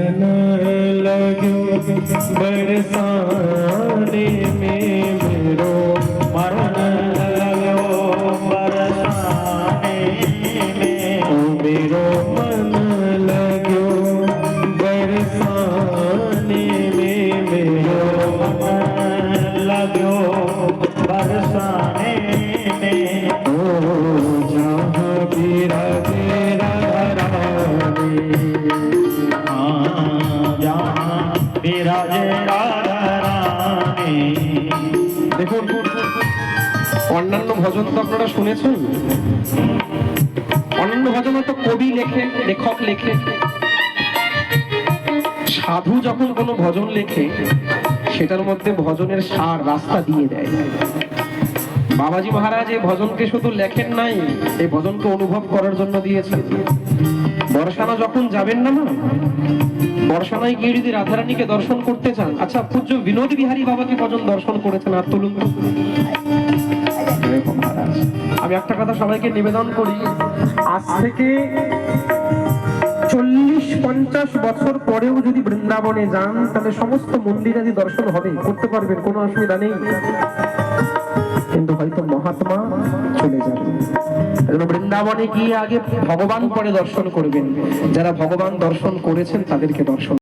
मन लगो बरसाने में मेरो मन लगो बरसाने में मेरो मन लगो बरसाने में मेरो मन लगो बरसाने में ओ जहाँ बिराजे দেখুন, অন্যান্য ভজন তো আপনারা শুনেছেন। অন্যান্য ভজন তো কবি লেখে, লেখক লেখে। সাধু যখন কোনো ভজন লেখে সেটার মধ্যে ভজনের সার রাস্তা দিয়ে দেয়। বাবাজি মহারাজ এই ভজনকে শুধু লেখেন নাই, এই ভজনকে অনুভব করার জন্য দিয়েছেন। বর্ষানা যখন যাবেন না, বর্ষানায় গিয়ে যদি রাধারানীকে দর্শন করতে চান, আচ্ছা পূজ্য বিনোদ বিহারী বাবাকে কজন দর্শন করেছেন আর তুলুন। আমি একটা কথা সবাইকে নিবেদন করি, আজ থেকে 40-50 বছর পরেও যদি বৃন্দাবনে যান তাহলে সমস্ত মন্দিরাদি দর্শন হবে, করতে পারবেন, কোনো অসুবিধা নেই। কিন্তু হয়তো মহাত্মা চলে যাবে। বৃন্দাবনে গিয়ে আগে ভগবান পরে দর্শন করবেন। যারা ভগবান দর্শন করেছেন তাদেরকে দর্শন